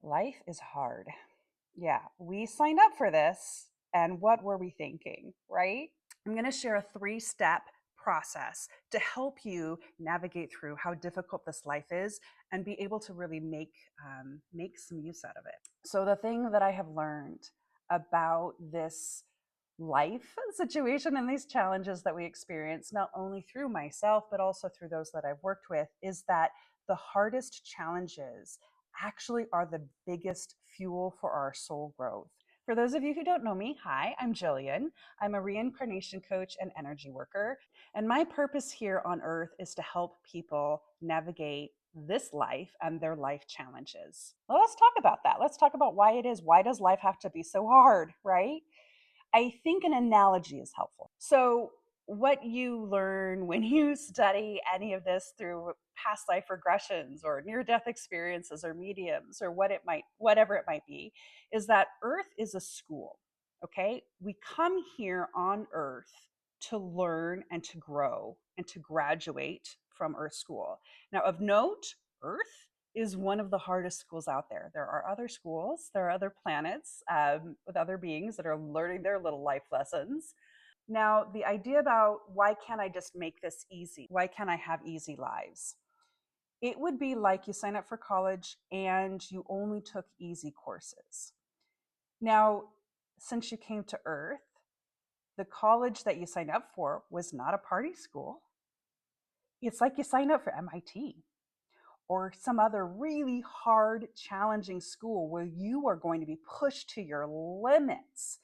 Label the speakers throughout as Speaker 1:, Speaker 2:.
Speaker 1: Life is hard. Yeah, we signed up for this, and what were we thinking, right? I'm going to share a 3-step process to help you navigate through how difficult this life is and be able to really make some use out of it. So the thing that I have learned about this life situation and these challenges that we experience, not only through myself, but also through those that I've worked with, is that the hardest challenges actually are the biggest fuel for our soul growth. For those of you who don't know me, hi, I'm Jillian. I'm a reincarnation coach and energy worker. And my purpose here on earth is to help people navigate this life and their life challenges. Well, let's talk about that. Let's talk about why it is. Why does life have to be so hard, right? I think an analogy is helpful. So, what you learn when you study any of this through past life regressions or near death experiences or mediums or whatever it might be, is that Earth is a school. Okay? We come here on Earth to learn and to grow and to graduate from Earth school. Now, of note, Earth is one of the hardest schools out there. There are other schools, there are other planets with other beings that are learning their little life lessons. Now, the idea about why can't I just make this easy? Why can't I have easy lives? It would be like you sign up for college and you only took easy courses. Now, since you came to Earth, the college that you signed up for was not a party school. It's like you signed up for MIT or some other really hard, challenging school where you are going to be pushed to your limits.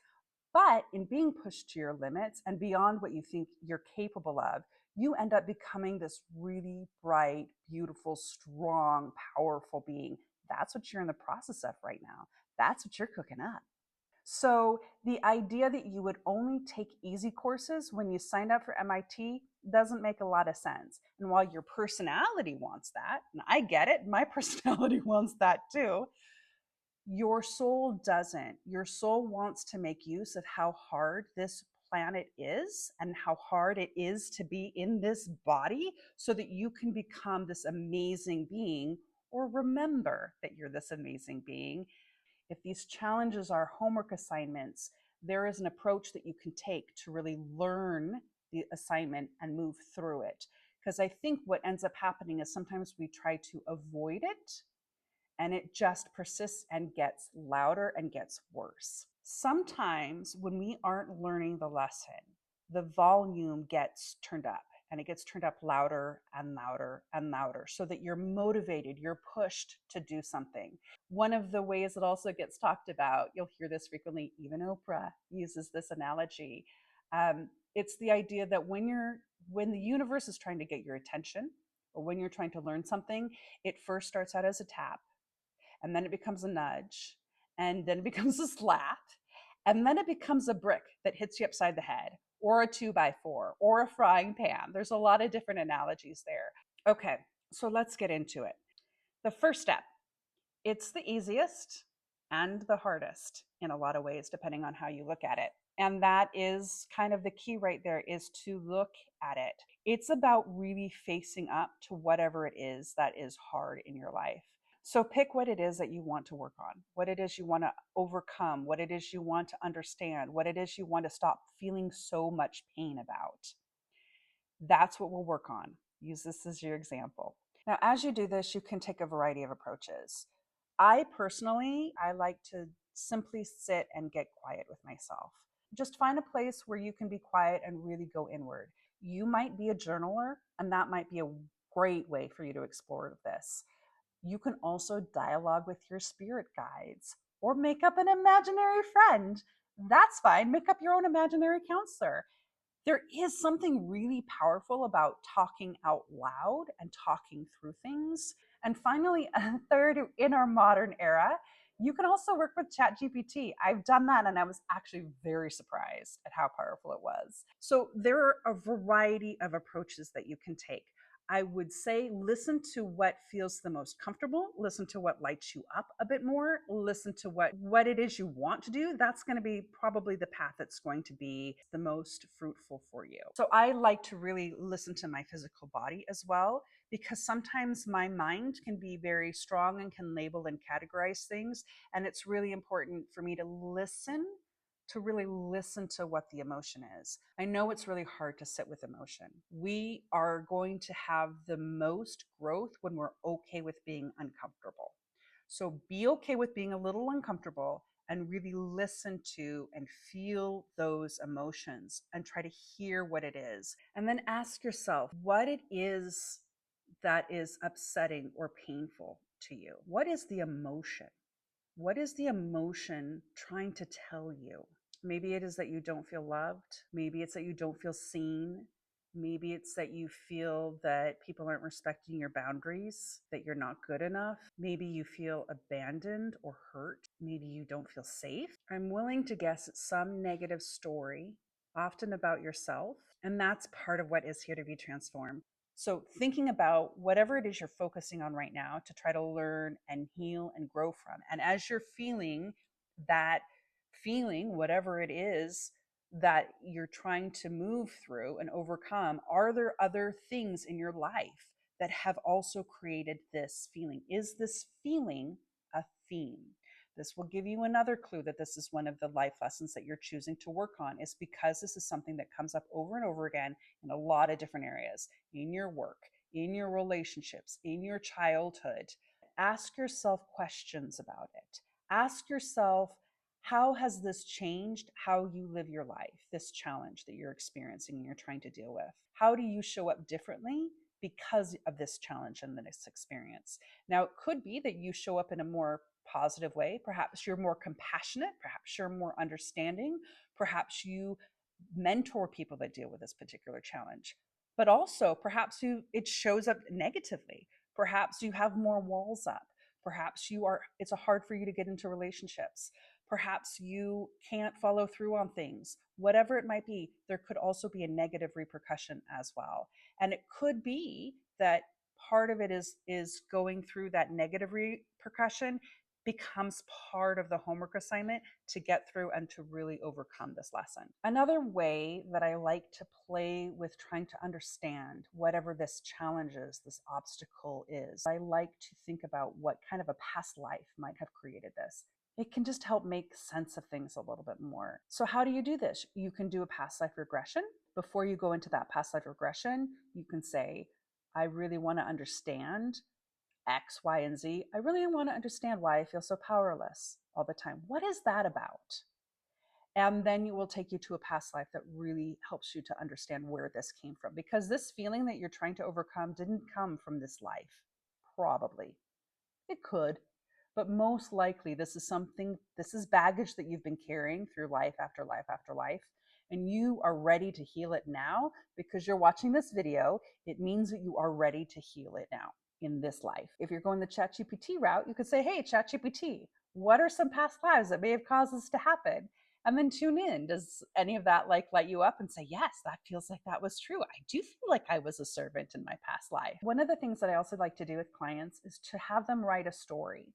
Speaker 1: But in being pushed to your limits and beyond what you think you're capable of, you end up becoming this really bright, beautiful, strong, powerful being. That's what you're in the process of right now. That's what you're cooking up. So the idea that you would only take easy courses when you signed up for MIT doesn't make a lot of sense. And while your personality wants that, and I get it, my personality wants that too, your soul doesn't. Your soul wants to make use of how hard this planet is and how hard it is to be in this body so that you can become this amazing being or remember that you're this amazing being. If these challenges are homework assignments, there is an approach that you can take to really learn the assignment and move through it. Because I think what ends up happening is sometimes we try to avoid it and it just persists and gets louder and gets worse. Sometimes when we aren't learning the lesson, the volume gets turned up and it gets turned up louder and louder and louder so that you're motivated, you're pushed to do something. One of the ways it also gets talked about, you'll hear this frequently, even Oprah uses this analogy. It's the idea that when the universe is trying to get your attention or when you're trying to learn something, it first starts out as a tap and then it becomes a nudge, and then it becomes a slap, and then it becomes a brick that hits you upside the head, or a 2x4, or a frying pan. There's a lot of different analogies there. Okay, so let's get into it. The first step, it's the easiest and the hardest in a lot of ways, depending on how you look at it. And that is kind of the key right there, is to look at it. It's about really facing up to whatever it is that is hard in your life. So pick what it is that you want to work on, what it is you want to overcome, what it is you want to understand, what it is you want to stop feeling so much pain about. That's what we'll work on. Use this as your example. Now, as you do this, you can take a variety of approaches. I like to simply sit and get quiet with myself. Just find a place where you can be quiet and really go inward. You might be a journaler, and that might be a great way for you to explore this. You can also dialogue with your spirit guides or make up an imaginary friend. That's fine. Make up your own imaginary counselor. There is something really powerful about talking out loud and talking through things. And finally, a third, in our modern era, you can also work with ChatGPT. I've done that and I was actually very surprised at how powerful it was. So there are a variety of approaches that you can take. I would say listen to what feels the most comfortable, listen to what lights you up a bit more, listen to what it is you want to do. That's going to be probably the path that's going to be the most fruitful for you. So I like to really listen to my physical body as well, because sometimes my mind can be very strong and can label and categorize things, and it's really important for me to really listen to what the emotion is. I know it's really hard to sit with emotion. We are going to have the most growth when we're okay with being uncomfortable. So be okay with being a little uncomfortable and really listen to and feel those emotions and try to hear what it is. And then ask yourself what it is that is upsetting or painful to you. What is the emotion? What is the emotion trying to tell you? Maybe it is that you don't feel loved. Maybe it's that you don't feel seen. Maybe it's that you feel that people aren't respecting your boundaries, that you're not good enough. Maybe you feel abandoned or hurt. Maybe you don't feel safe. I'm willing to guess it's some negative story, often about yourself. And that's part of what is here to be transformed. So, thinking about whatever it is you're focusing on right now to try to learn and heal and grow from. And as you're feeling that feeling, whatever it is that you're trying to move through and overcome, are there other things in your life that have also created this feeling? Is this feeling a theme? This will give you another clue that this is one of the life lessons that you're choosing to work on, is because this is something that comes up over and over again in a lot of different areas, in your work, in your relationships, in your childhood. Ask yourself questions about it. Ask yourself, how has this changed how you live your life, this challenge that you're experiencing and you're trying to deal with? How do you show up differently because of this challenge and this experience? Now, it could be that you show up in a more positive way. Perhaps you're more compassionate. Perhaps you're more understanding. Perhaps you mentor people that deal with this particular challenge. But also, perhaps it shows up negatively. Perhaps you have more walls up. Perhaps it's hard for you to get into relationships. Perhaps you can't follow through on things. Whatever it might be, there could also be a negative repercussion as well. And it could be that part of it is going through that negative repercussion becomes part of the homework assignment to get through and to really overcome this lesson. Another way that I like to play with trying to understand whatever this challenge is, this obstacle is, I like to think about what kind of a past life might have created this. It can just help make sense of things a little bit more. So how do you do this? You can do a past life regression. Before you go into that past life regression, you can say, I really want to understand X, Y, and Z. I really want to understand why I feel so powerless all the time. What is that about? And then it will take you to a past life that really helps you to understand where this came from. Because this feeling that you're trying to overcome didn't come from this life. Probably. It could. But most likely, this is baggage that you've been carrying through life after life after life. And you are ready to heal it now because you're watching this video. It means that you are ready to heal it now in this life. If you're going the ChatGPT route, you could say, hey, ChatGPT, what are some past lives that may have caused this to happen? And then tune in. Does any of that light you up and say, yes, that feels like that was true. I do feel like I was a servant in my past life. One of the things that I also like to do with clients is to have them write a story.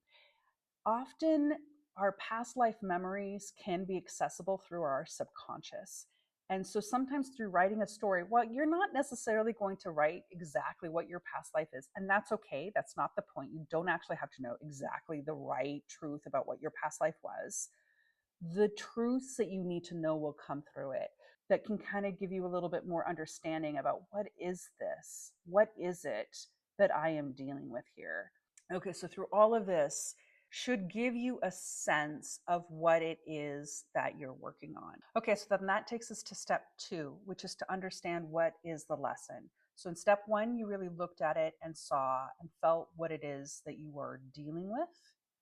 Speaker 1: Often our past life memories can be accessible through our subconscious. And so sometimes through writing a story, well, you're not necessarily going to write exactly what your past life is. And that's okay. That's not the point. You don't actually have to know exactly the right truth about what your past life was. The truths that you need to know will come through it, that can kind of give you a little bit more understanding about what is this? What is it that I am dealing with here? Okay, so through all of this should give you a sense of what it is that you're working on. Okay, so then that takes us to step 2, which is to understand what is the lesson. So in step 1, you really looked at it and saw and felt what it is that you were dealing with,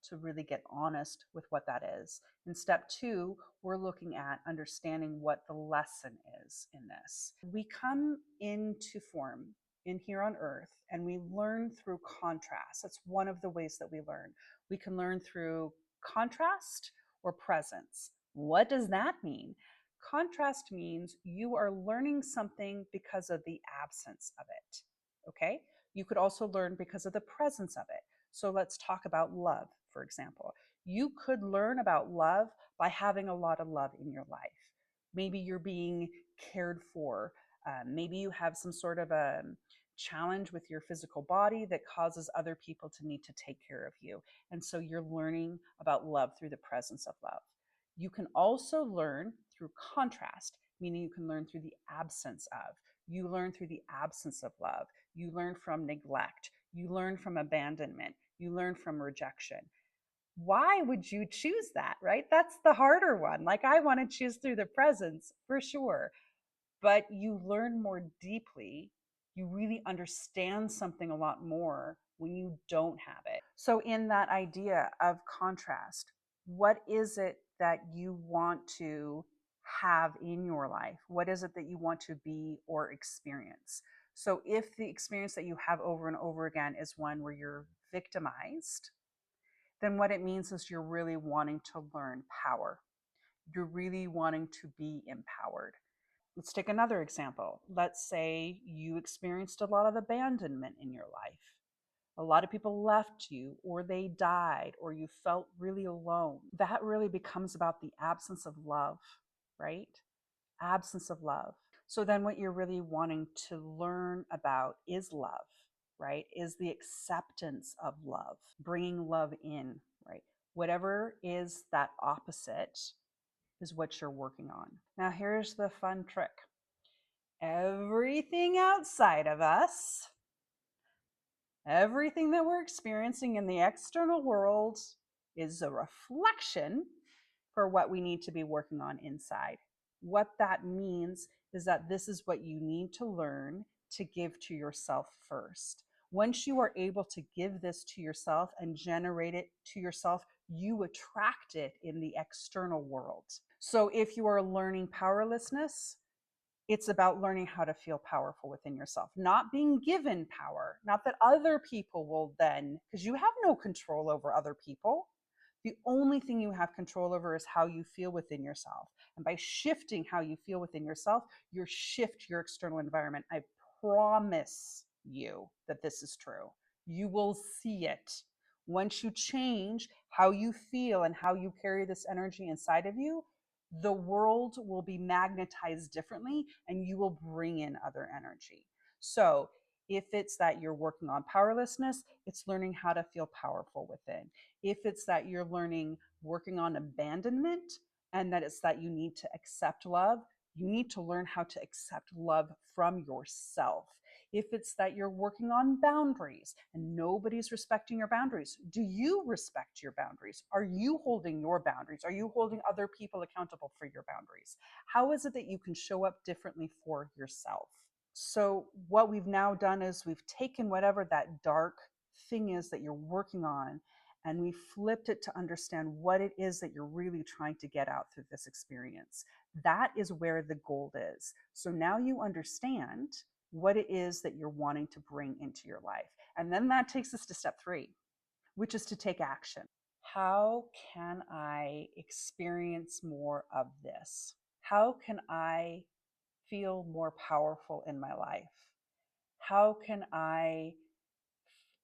Speaker 1: to really get honest with what that is. In step 2, we're looking at understanding what the lesson is in this. We come into form in here on earth and we learn through contrast. That's one of the ways that we learn. We can learn through contrast or presence. What does that mean? Contrast means you are learning something because of the absence of it. Okay. You could also learn because of the presence of it. So let's talk about love, for example. You could learn about love by having a lot of love in your life. Maybe you're being cared for. Maybe you have some sort of a challenge with your physical body that causes other people to need to take care of you. And so you're learning about love through the presence of love. You can also learn through contrast, meaning you can learn through the absence of. You learn through the absence of love. You learn from neglect. You learn from abandonment. You learn from rejection. Why would you choose that, right? That's the harder one. Like, I want to choose through the presence for sure, but you learn more deeply. You really understand something a lot more when you don't have it. So, in that idea of contrast, what is it that you want to have in your life? What is it that you want to be or experience? So, if the experience that you have over and over again is one where you're victimized, then what it means is you're really wanting to learn power. You're really wanting to be empowered. Let's take another example. Let's say you experienced a lot of abandonment in your life. A lot of people left you, or they died, or you felt really alone. That really becomes about the absence of love, right? Absence of love. So then what you're really wanting to learn about is love, right? Is the acceptance of love, bringing love in, right? Whatever is that opposite is what you're working on. Now, here's the fun trick. Everything outside of us, everything that we're experiencing in the external world is a reflection for what we need to be working on inside. What that means is that this is what you need to learn to give to yourself first. Once you are able to give this to yourself and generate it to yourself, you attract it in the external world. So if you are learning powerlessness, it's about learning how to feel powerful within yourself, not being given power, not that other people will then, because you have no control over other people. The only thing you have control over is how you feel within yourself. And by shifting how you feel within yourself, you shift your external environment. I promise you that this is true. You will see it. Once you change how you feel and how you carry this energy inside of you, the world will be magnetized differently and you will bring in other energy. So if it's that you're working on powerlessness, it's learning how to feel powerful within. If it's that you're learning working on abandonment and that it's that you need to accept love, you need to learn how to accept love from yourself. If it's that you're working on boundaries and nobody's respecting your boundaries, do you respect your boundaries? Are you holding your boundaries? Are you holding other people accountable for your boundaries? How is it that you can show up differently for yourself? So, what we've now done is we've taken whatever that dark thing is that you're working on and we flipped it to understand what it is that you're really trying to get out through this experience. That is where the gold is. So now you understand what it is that you're wanting to bring into your life. And then that takes us to step 3, which is to take action. How can I experience more of this? How can I feel more powerful in my life? How can I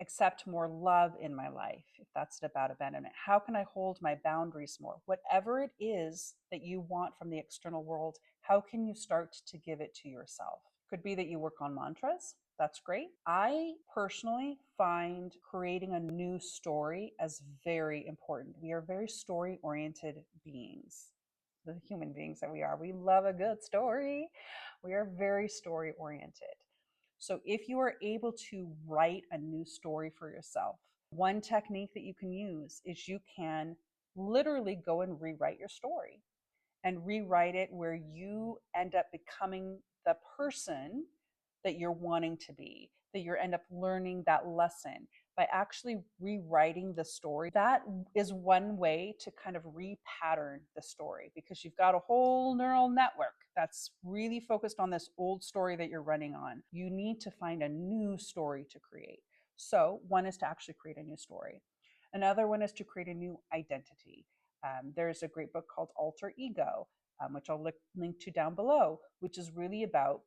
Speaker 1: accept more love in my life, if that's about abandonment? How can I hold my boundaries more? Whatever it is that you want from the external world, how can you start to give it to yourself? Could be that you work on mantras. That's great. I personally find creating a new story as very important. We are very story oriented beings, the human beings that we are. We love a good story. We are very story oriented. So if you are able to write a new story for yourself, one technique that you can use is you can literally go and rewrite your story and rewrite it where you end up becoming the person that you're wanting to be, that you end up learning that lesson by actually rewriting the story. That is one way to kind of repattern the story, because you've got a whole neural network that's really focused on this old story that you're running on. You need to find a new story to create. So one is to actually create a new story. Another one is to create a new identity. There's a great book called Alter Ego, which I'll link to down below, which is really about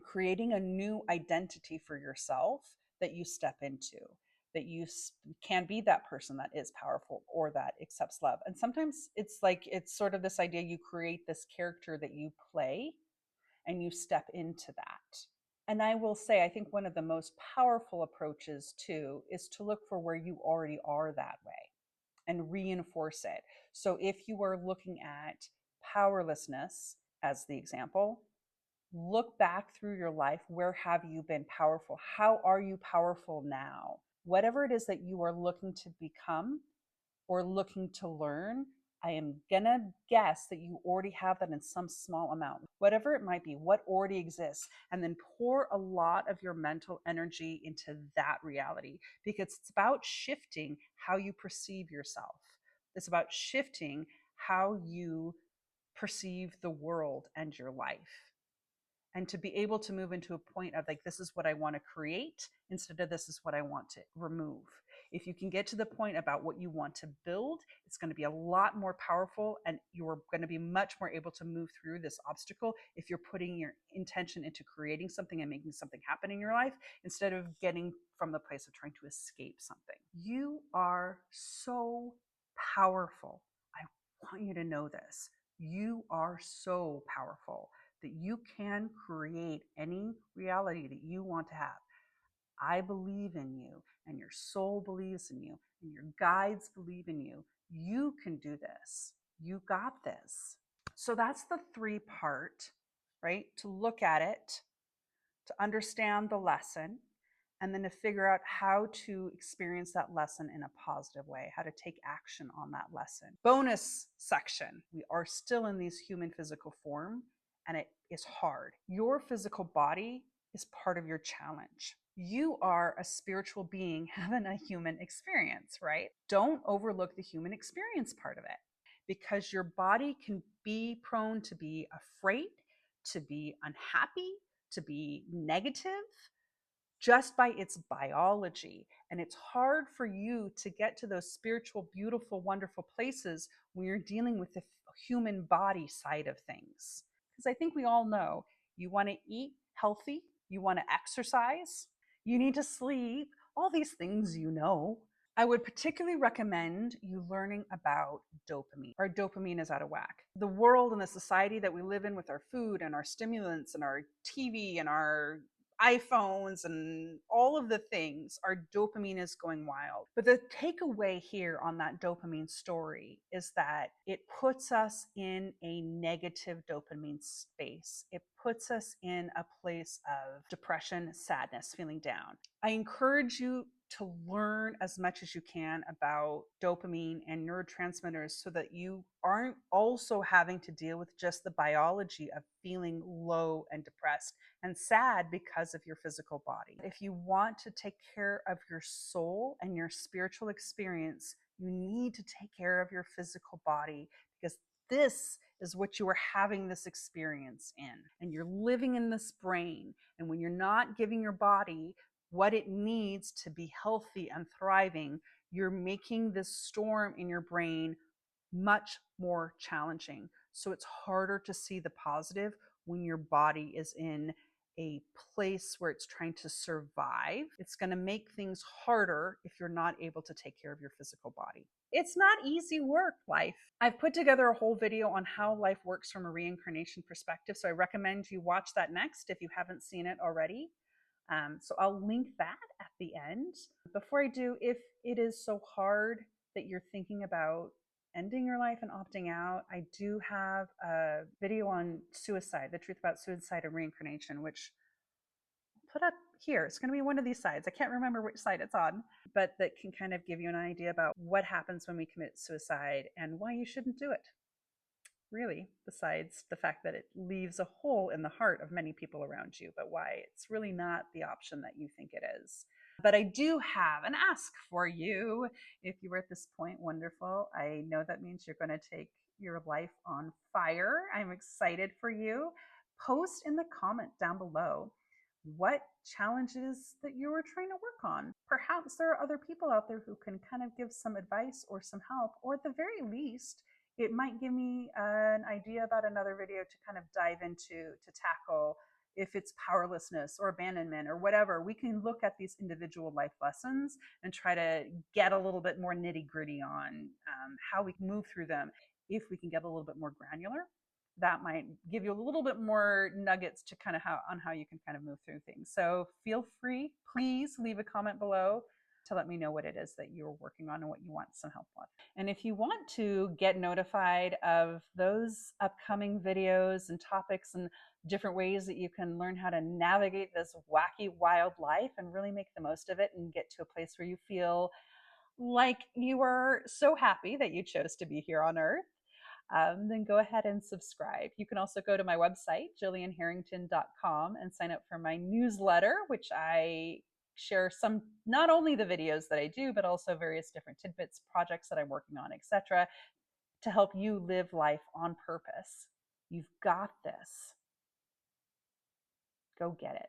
Speaker 1: creating a new identity for yourself that you step into, that you can be that person that is powerful or that accepts love. And sometimes it's like, it's sort of this idea, you create this character that you play and you step into that. And I will say, I think one of the most powerful approaches too is to look for where you already are that way and reinforce it. So if you are looking at powerlessness as the example, look back through your life. Where have you been powerful? How are you powerful now? Whatever it is that you are looking to become or looking to learn, I am gonna guess that you already have that in some small amount, whatever it might be, what already exists, and then pour a lot of your mental energy into that reality, because it's about shifting how you perceive yourself. It's about shifting how you perceive the world and your life, and to be able to move into a point of like, this is what I want to create instead of this is what I want to remove. If you can get to the point about what you want to build, it's going to be a lot more powerful, and you're going to be much more able to move through this obstacle if you're putting your intention into creating something and making something happen in your life instead of getting from the place of trying to escape something. You are so powerful. I want you to know this. You are so powerful that you can create any reality that you want to have. I believe in you, and your soul believes in you, and your guides believe in you. You can do this. You got this. So that's the three part, right? To look at it, to understand the lesson, and then to figure out how to experience that lesson in a positive way, how to take action on that lesson. Bonus section, we are still in these human physical form, and it is hard. Your physical body is part of your challenge. You are a spiritual being having a human experience, right? Don't overlook the human experience part of it, because your body can be prone to be afraid, to be unhappy, to be negative, just by its biology. And it's hard for you to get to those spiritual, beautiful, wonderful places when you're dealing with the human body side of things. Because I think we all know, you want to eat healthy, you want to exercise, you need to sleep, all these things you know. I would particularly recommend you learning about dopamine. Our dopamine is out of whack. The world and the society that we live in, with our food and our stimulants and our TV and our iPhones and all of the things, our dopamine is going wild. But the takeaway here on that dopamine story is that it puts us in a negative dopamine space. It puts us in a place of depression, sadness, feeling down. I encourage you to learn as much as you can about dopamine and neurotransmitters so that you aren't also having to deal with just the biology of feeling low and depressed and sad because of your physical body. If you want to take care of your soul and your spiritual experience, you need to take care of your physical body, because this is what you are having this experience in. And you're living in this brain. And when you're not giving your body what it needs to be healthy and thriving, you're making this storm in your brain much more challenging. So it's harder to see the positive when your body is in a place where it's trying to survive. It's going to make things harder if you're not able to take care of your physical body. It's not easy work, life. I've put together a whole video on how life works from a reincarnation perspective, so I recommend you watch that next if you haven't seen it already. So I'll link that at the end. Before I do, if it is so hard that you're thinking about ending your life and opting out, I do have a video on suicide, the truth about suicide and reincarnation, which I'll put up here. It's going to be one of these sides. I can't remember which side it's on, but that can kind of give you an idea about what happens when we commit suicide and why you shouldn't do it, really, besides the fact that it leaves a hole in the heart of many people around you, but why it's really not the option that you think it is. But I do have an ask for you. If you were at this point, wonderful. I know that means you're going to take your life on fire. I'm excited for you. Post in the comment down below what challenges that you were trying to work on. Perhaps there are other people out there who can kind of give some advice or some help, or at the very least, it might give me an idea about another video to kind of dive into, to tackle if it's powerlessness or abandonment or whatever, we can look at these individual life lessons and try to get a little bit more nitty gritty on how we can move through them. If we can get a little bit more granular, that might give you a little bit more nuggets to kind of how you can kind of move through things. So feel free, please leave a comment below to let me know what it is that you're working on and what you want some help with. And if you want to get notified of those upcoming videos and topics and different ways that you can learn how to navigate this wacky, wild life and really make the most of it and get to a place where you feel like you are so happy that you chose to be here on Earth, then go ahead and subscribe. You can also go to my website, jillianharrington.com, and sign up for my newsletter, which I share some, not only the videos that I do, but also various different tidbits, projects that I'm working on, etc., to help you live life on purpose. You've got this. Go get it.